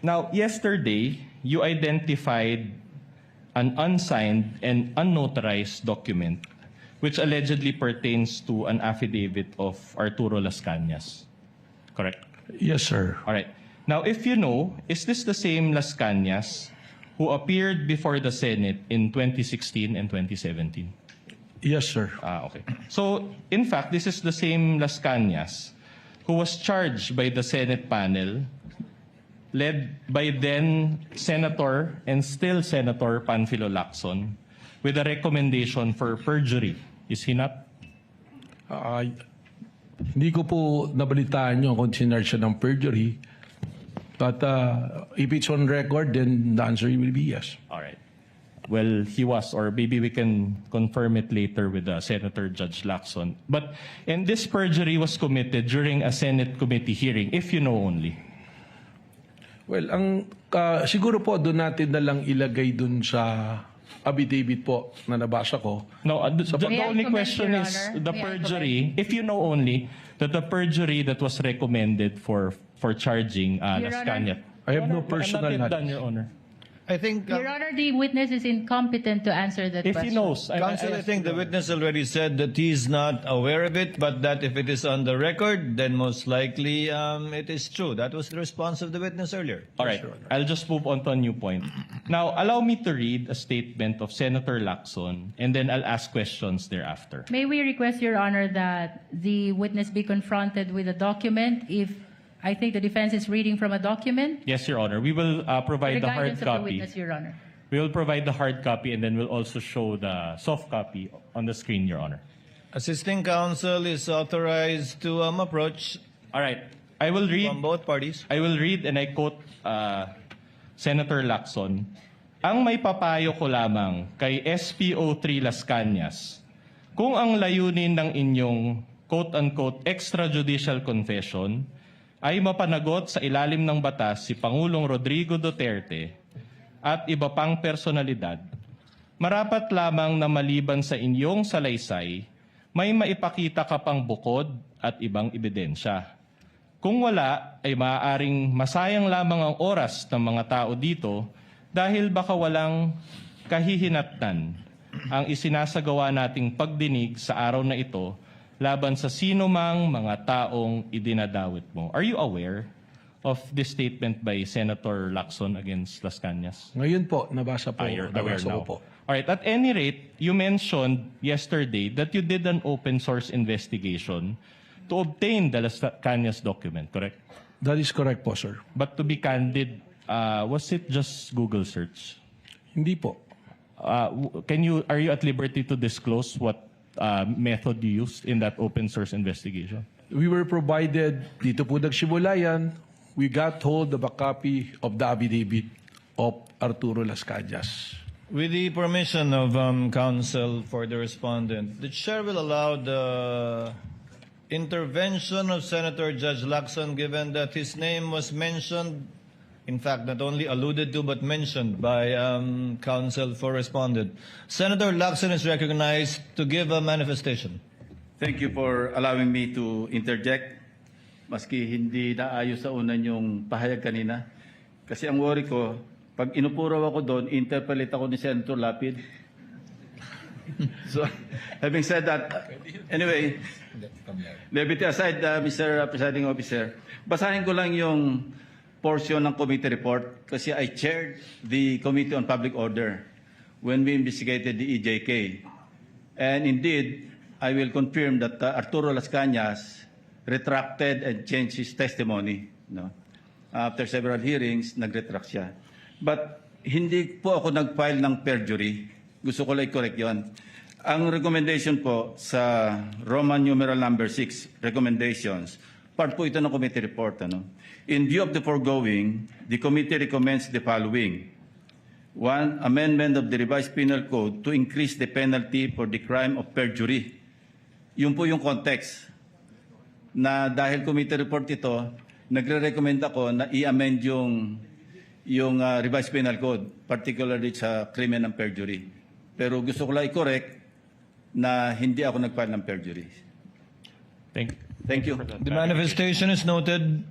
Now, yesterday, you identified an unsigned and unnotarized document which allegedly pertains to an affidavit of Arturo Las Cañas. Correct? Yes, sir. All right. Now, if you know, is this the same Las Cañas who appeared before the Senate in 2016 and 2017? Yes, sir. Okay. So, in fact, this is the same Las Cañas who was charged by the Senate panel led by then Senator and still Senator Panfilo Lacson with a recommendation for perjury. Is he not? Hindi ko po nabalitaan yung consider siya ng perjury. But if it's on record, then the answer will be yes. All right. Well, he was, or maybe we can confirm it later with Senator Judge Lacson. And this perjury was committed during a Senate committee hearing, if you know only. Well, siguro po doon natin na lang ilagay doon sa affidavit po na nabasa ko. No, the May I only comment, question Your is Honor? the May I perjury, if you know only, that the perjury that was recommended for charging Your Las Honor? Cañas. I have no I'm personal not yet knowledge. done, Your Honor. I think, Your Honor, the witness is incompetent to answer that If question. he knows, Counsel, I think the witness already said that he's not aware of it, but that if it is on the record, then most likely it is true. That was the response of the witness earlier. All right, I'll just move on to a new point. Now, allow me to read a statement of Senator Lacson, and then I'll ask questions thereafter. May we request, Your Honor, that the witness be confronted with a document if I think the defense is reading from a document? Yes, Your Honor. We will provide The the hard guidance of the copy. witness, Your Honor. We will provide the hard copy, and then we'll also show the soft copy on the screen, Your Honor. Assisting counsel is authorized to approach All right. I will read. from both parties. I will read and I quote Senator Lacson. Ang may papayo ko lamang kay SPO3 Las Cañas, kung ang layunin ng inyong quote-unquote extrajudicial confession ay mapanagot sa ilalim ng batas si Pangulong Rodrigo Duterte at iba pang personalidad, marapat lamang na maliban sa inyong salaysay, may maipakita ka pang bukod at ibang ebidensya. Kung wala, ay maaaring masayang lamang ang oras ng mga tao dito dahil baka walang kahihinatnan ang isinasagawa nating pagdinig sa araw na ito laban sa sino mang mga taong idinadawit mo. Are you aware of this statement by Senator Lacson against Las Cañas? Ngayon po, nabasa po. You're aware nabasa now. ko po. All right. At any rate, you mentioned yesterday that you did an open source investigation to obtain the Las Cañas document, correct? That is correct po, sir. But to be candid, was it just Google search? Hindi po. Are you at liberty to disclose what method you used in that open source investigation? We were provided, dito po nagsimula yan, we got hold of a copy of the affidavit of Arturo Las Cañas. With the permission of counsel for the respondent, the chair will allow the intervention of Senator Judge Lacson given that his name was mentioned, in fact, not only alluded to but mentioned by counsel for respondent. Senator Lacson is recognized to give a manifestation. Thank you for allowing me to interject. Maski hindi naayos sa unan yung pahayag kanina. Kasi ang worry ko, pag inupuraw ako doon, interpolate ako ni Senator Lapid. So, having said that, anyway, levity aside, Mr. Presiding Officer, basahin ko lang yung portion ng committee report kasi I chaired the Committee on Public Order when we investigated the EJK. And indeed, I will confirm that Arturo Las Cañas retracted and changed his testimony. No? After several hearings, nag-retract siya. But hindi po ako nag-file ng perjury. Gusto ko lang i-correct yun. Ang recommendation po sa Roman numeral number 6, recommendations, part po ito ng committee report. In view of the foregoing, the committee recommends the following. 1, amendment of the revised penal code to increase the penalty for the crime of perjury. Yun po yung context na dahil committee report ito, nagre-recommend ako na i-amend yung revised penal code, particularly sa krimen ng perjury. Pero gusto ko lang i-correct na hindi ako nag-file ng perjury. Thank The manifestation is noted.